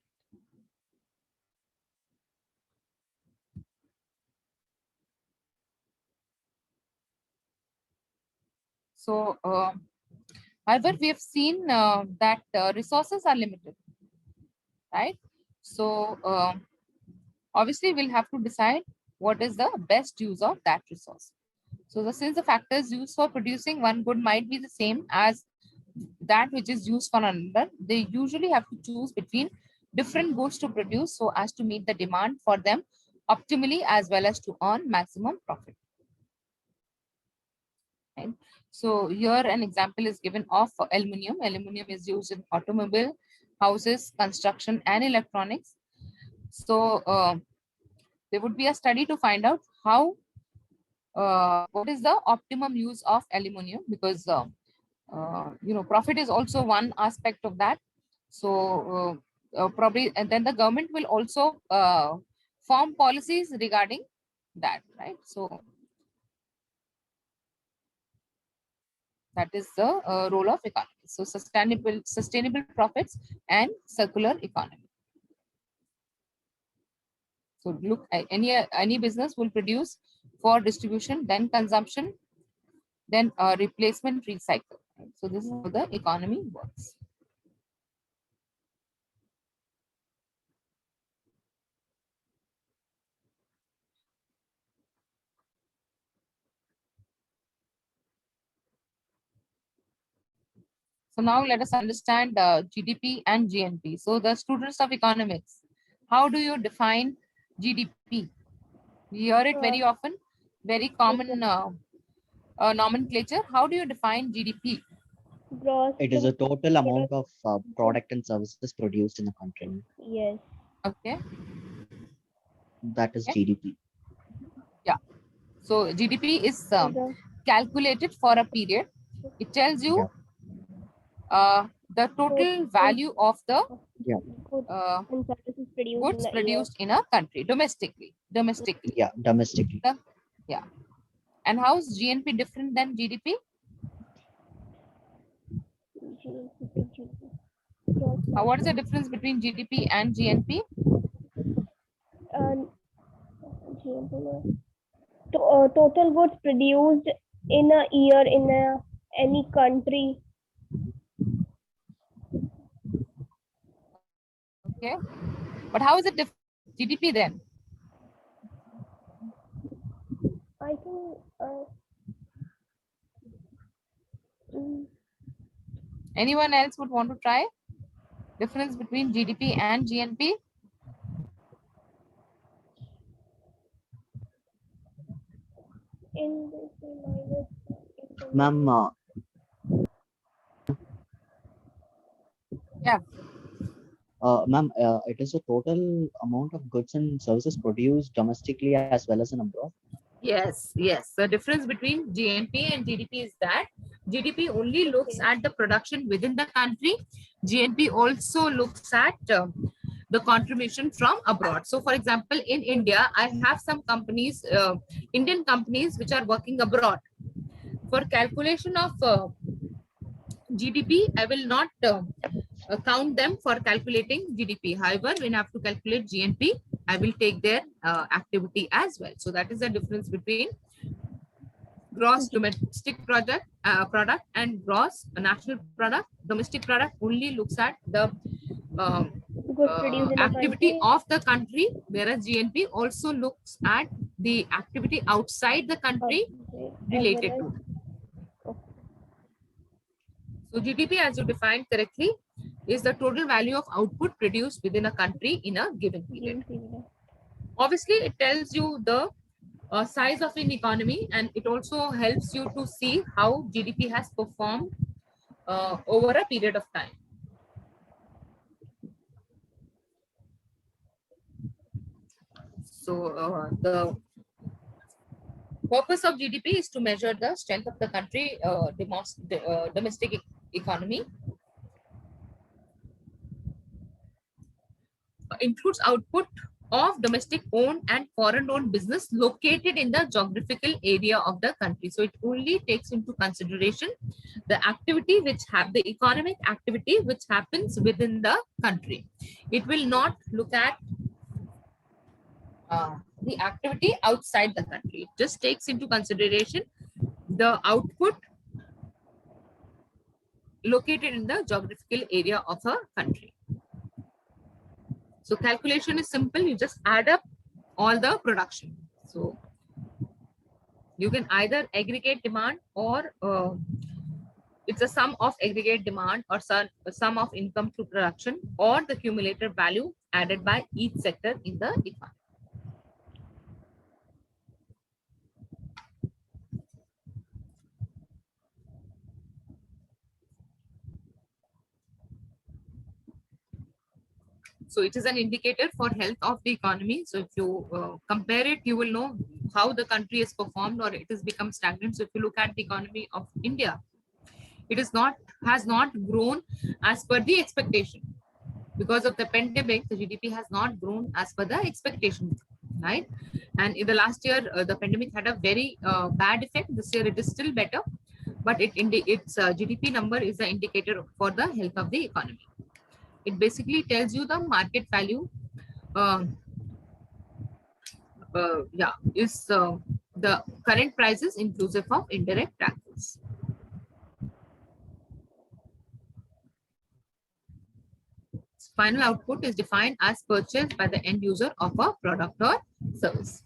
So, however, we have seen that resources are limited, right? So, obviously, we'll have to decide what is the best use of that resource. So, since the factors used for producing one good might be the same as that which is used for another, they usually have to choose between different goods to produce so as to meet the demand for them optimally as well as to earn maximum profit. Right? So here an example is given of aluminum. Aluminum is used in automobile, houses, construction, and electronics. So there would be a study to find out how what is the optimum use of aluminum, because profit is also one aspect of that. So probably, and then the government will also form policies regarding that, right? So that is the role of economy. So sustainable profits and circular economy. So look, any business will produce for distribution, then consumption, then replacement, recycle. Right? So this is how the economy works. So now let us understand GDP and GNP. So the students of economics, how do you define GDP? We hear it very often, very common nomenclature. How do you define GDP? Gross. It is a total amount of product and services produced in a country. Yes. Okay. That is Okay. GDP. So GDP is The calculated for a period. It tells you the total value of the goods and services produced goods in the produced in a country domestically. Yeah, domestically. Yeah. And how is GNP different than GDP? year. What is the difference between GDP and GNP? Total goods produced in a year in any country. Okay. But how is it different? GDP then? I think Anyone else would want to try? Difference between GDP and GNP? in Ma'am, Yeah. Ma'am, it is a total amount of goods and services produced domestically as well as in abroad. Yes, yes. The difference between GNP and GDP is that GDP only looks at the production within the country. GNP also looks at the contribution from abroad. So, for example, in India, I have some companies, Indian companies, which are working abroad. For calculation of GDP, I will not count them for calculating GDP. However, when I have to calculate GNP, I will take their activity as well. So that is the difference between gross domestic product and gross national product. Domestic product only looks at the goods produced in a activity country. of the country, whereas GNP also looks at the activity outside the country related to. So GDP, as you defined correctly, is the total value of output produced within a country in a given period. Obviously, it tells you the size of an economy, and it also helps you to see how GDP has performed over a period of time. So the purpose of GDP is to measure the strength of the country domestic economy. Includes output of domestic owned and foreign owned business located in the geographical area of the country. So it only takes into consideration the activity which have the economic activity which happens within the country. It will not look at the activity outside the country. It just takes into consideration the output located in the geographical area of a country. So calculation is simple. You just add up all the production. So you can either aggregate demand or it's a sum of aggregate demand or sum of income through production or the cumulative value added by each sector in the economy. So it is an indicator for health of the economy. So if you compare it, you will know how the country has performed or it has become stagnant. So if you look at the economy of India, it has not grown as per the expectation. Because of the pandemic, the GDP has not grown as per the expectation, right? And in the last year, the pandemic had a very bad effect. This year, it is still better, but its GDP number is the indicator for the health of the economy. It basically tells you the market value. Is the current prices inclusive of indirect taxes. Final output is defined as purchased by the end user of a product or service.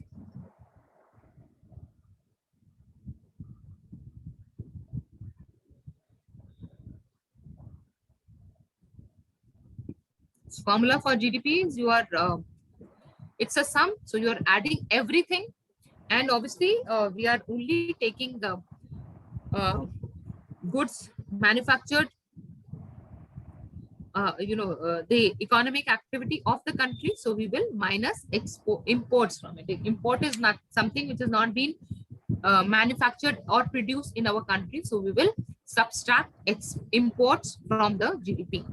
Formula for GDP is it's a sum. So you are adding everything, and obviously we are only taking the goods manufactured. The economic activity of the country. So we will minus imports from it. Import is not something which has not been manufactured or produced in our country. So we will subtract its imports from the GDP.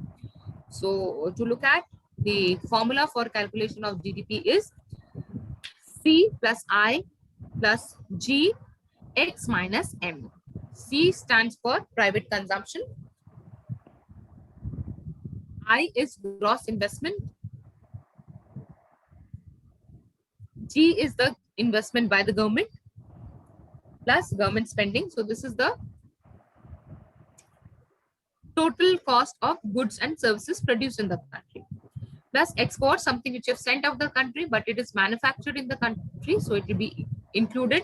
So to look at the formula for calculation of GDP is C plus I plus G X minus M. C stands for private consumption. I is gross investment. G is the investment by the government plus government spending. So this is the total cost of goods and services produced in the country. Plus export, something which you have sent out of the country, but it is manufactured in the country, so it will be included.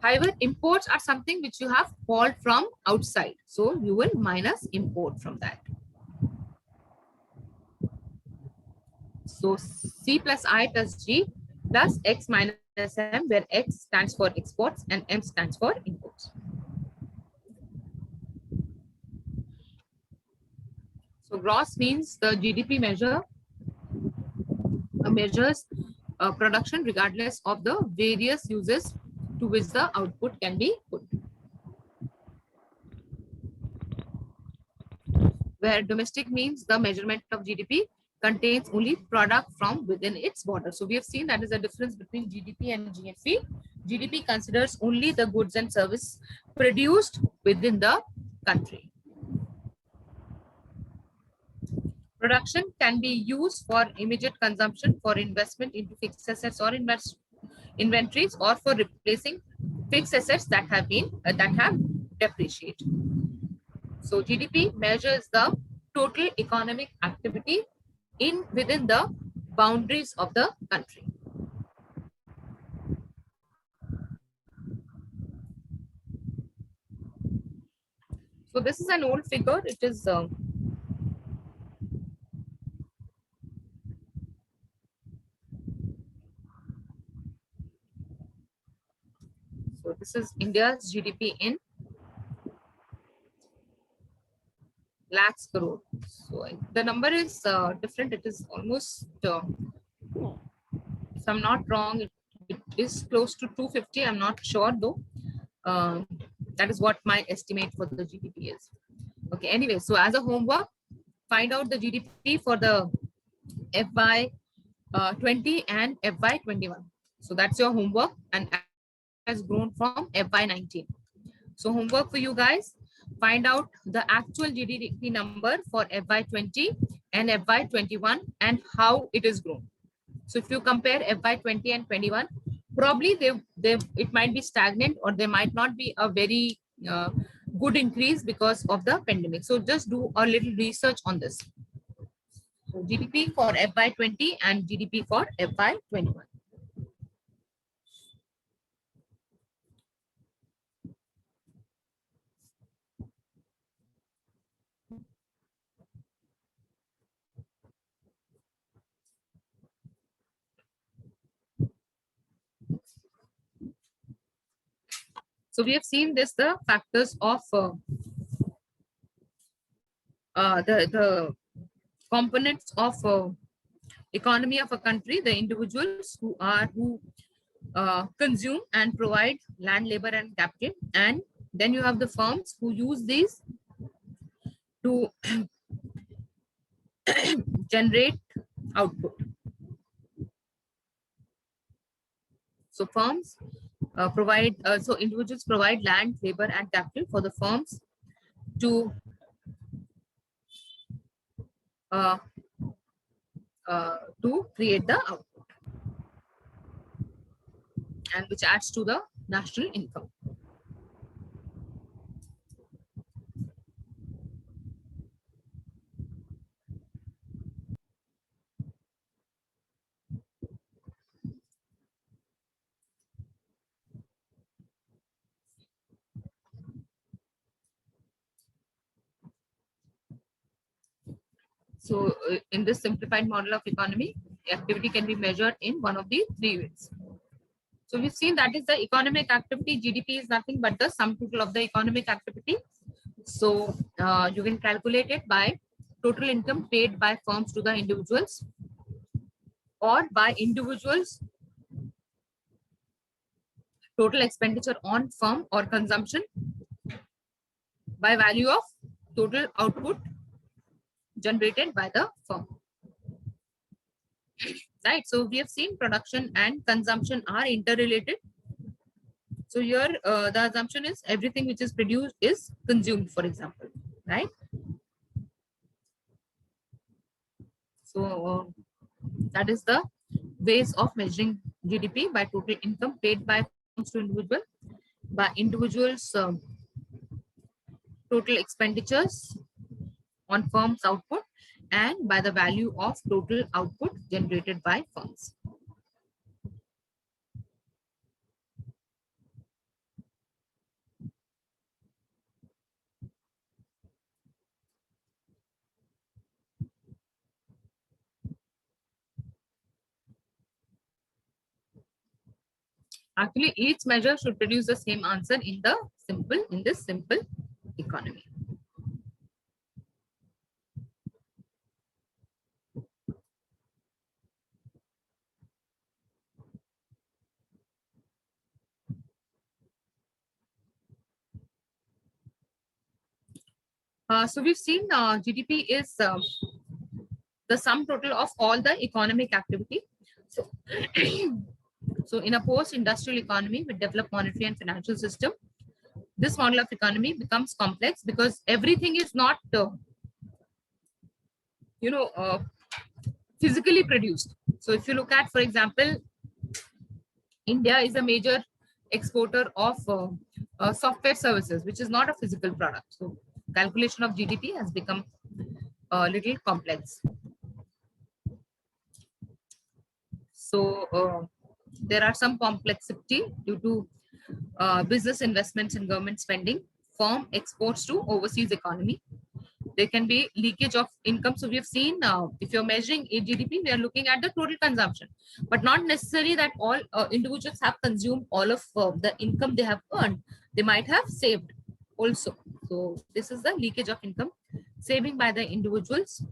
However, imports are something which you have hauled from outside, so you will minus import from that. So C plus I plus G plus X minus M, where X stands for exports and M stands for imports. So gross means the GDP measures production regardless of the various uses to which the output can be put. Where domestic means the measurement of GDP contains only product from within its border. So we have seen that is the difference between GDP and GFC. GDP considers only the goods and service produced within the country. Production can be used for immediate consumption, for investment into fixed assets or inventories, or for replacing fixed assets that have depreciated. So GDP measures the total economic activity within the boundaries of the country. So this is an old figure. It is so this is India's GDP in lakhs crore. So the number is different. It is almost, if I'm not wrong, it is close to 250. I'm not sure though. That is what my estimate for the GDP is. Okay, anyway, so as a homework, find out the GDP for the FY 20 and FY21. So that's your homework, and has grown from FY19. So homework for you guys, find out the actual GDP number for FY20 and FY21 and how it is grown. So if you compare FY20 and 21, probably it might be stagnant, or there might not be a very good increase because of the pandemic. So just do a little research on this. So GDP for FY20 and GDP for FY21. So we have seen this, the factors of the components of economy of a country, the individuals who consume and provide land, labor, and capital, and then you have the firms who use these to generate output. So firms provide, so individuals provide land, labor, and capital for the firms to create the output, and which adds to the national income. So in this simplified model of economy, activity can be measured in one of the three ways. So we've seen that is the economic activity. GDP is nothing but the sum total of the economic activity. So you can calculate it by total income paid by firms to the individuals, or by individuals total expenditure on firm or consumption by value of total output generated by the firm. Right. So we have seen production and consumption are interrelated. So here the assumption is everything which is produced is consumed, for example, right? So that is the ways of measuring GDP: by total income paid by firms to individual, by individuals total expenditures on firms output, and by the value of total output generated by firms. Actually, each measure should produce the same answer in this simple economy. So we've seen GDP is the sum total of all the economic activity. So, so in a post-industrial economy with developed monetary and financial system, this model of economy becomes complex because everything is not, physically produced. So if you look at, for example, India is a major exporter of software services, which is not a physical product. So calculation of GDP has become a little complex. So there are some complexity due to business investments and government spending, firm exports to overseas economy. There can be leakage of income. So we have seen if you're measuring a GDP, we are looking at the total consumption, but not necessarily that all individuals have consumed all of the income they have earned. They might have saved also. So this is the leakage of income, saving by the individuals,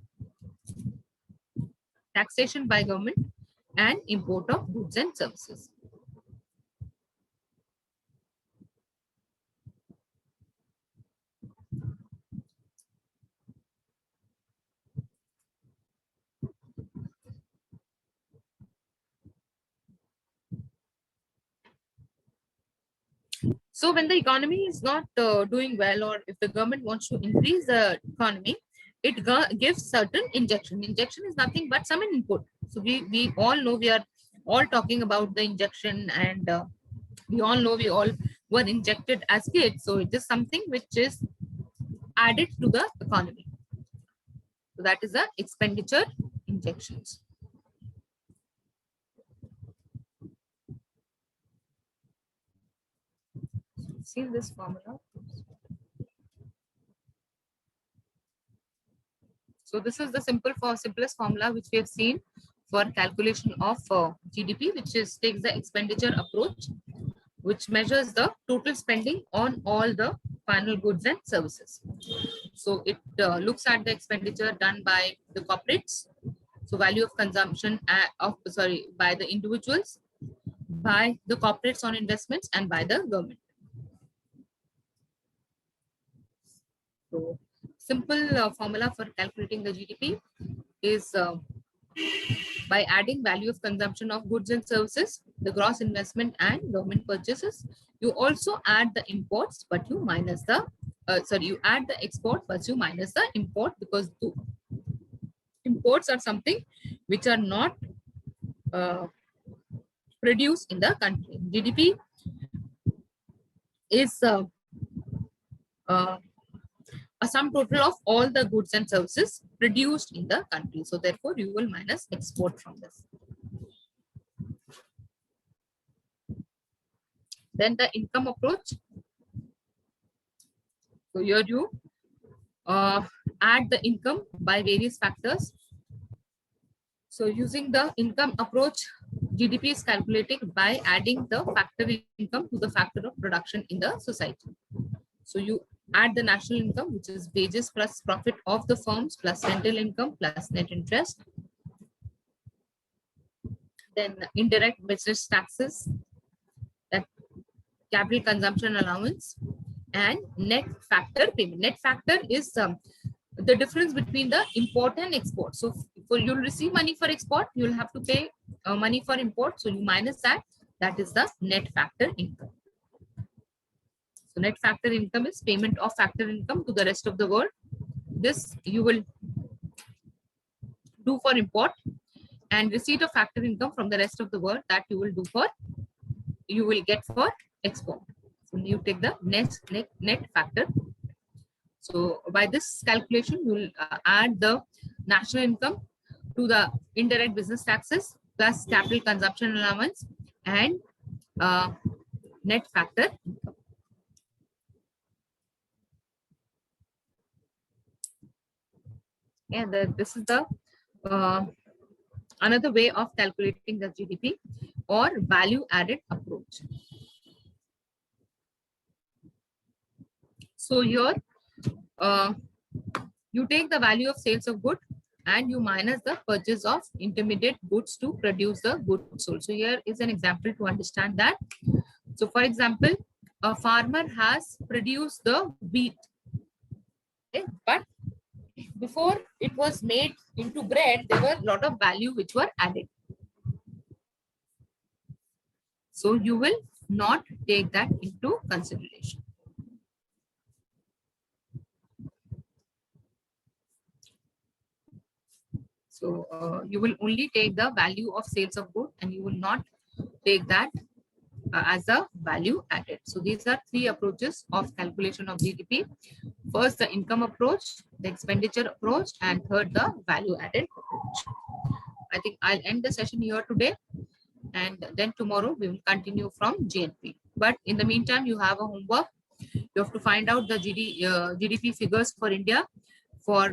taxation by government, and import of goods and services. So when the economy is not doing well, or if the government wants to increase the economy, it gives certain injection. Injection is nothing but some input. So we all know, we are all talking about the injection, and we all know we all were injected as kids. So it is something which is added to the economy. So that is the expenditure injections. See this formula. So this is the simplest formula which we have seen for calculation of GDP, which is takes the expenditure approach, which measures the total spending on all the final goods and services. So it looks at the expenditure done by the corporates, so value of consumption by the individuals, by the corporates on investments, and by the government. So simple formula for calculating the GDP is by adding value of consumption of goods and services, the gross investment and government purchases. You also add the imports, but you minus the you add the export, but you minus the import, because the imports are something which are not produced in the country. GDP is a sum total of all the goods and services produced in the country. So therefore, you will minus export from this. Then the income approach. So here you add the income by various factors. So using the income approach, GDP is calculated by adding the factor income to the factor of production in the society. So you add the national income, which is wages plus profit of the firms plus rental income plus net interest. Then indirect business taxes, that capital consumption allowance, and net factor payment. Net factor is the difference between the import and export. So for you'll receive money for export, you'll have to pay money for import. So you minus that. That is the net factor income. So net factor income is payment of factor income to the rest of the world. This you will do for import, and receipt of factor income from the rest of the world, that you will get for export. So you take the net factor. So by this calculation, you will add the national income to the indirect business taxes plus capital consumption allowance and net factor income. And this is the another way of calculating the GDP, or value added approach. So here you take the value of sales of good and you minus the purchase of intermediate goods to produce the goods sold. So here is an example to understand that. So for example, a farmer has produced the wheat, okay, but before it was made into bread, there were a lot of value which were added. So you will not take that into consideration. So you will only take the value of sales of good, and you will not take that as a value added. So these are three approaches of calculation of GDP. First, the income approach, the expenditure approach, and third, the value added approach. I think I'll end the session here today, and then tomorrow we will continue from GNP. But in the meantime, you have a homework. You have to find out the GDP figures for India for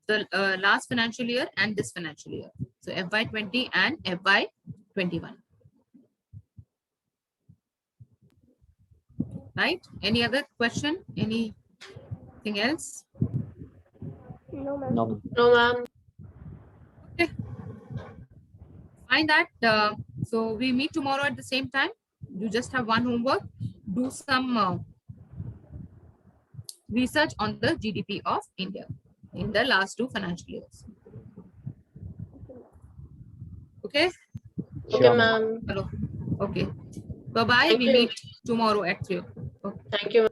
the last financial year and this financial year. So FY20 and FY21. Right? Any other question? Anything else? No, ma'am. No. No, ma'am. Okay. Find that. So we meet tomorrow at the same time. You just have one homework. Do some research on the GDP of India in the last 2 financial years. Okay? Okay, ma'am. Hello. Okay. Bye-bye. Thank We you. meet tomorrow at 3 o'clock. Okay. Thank you.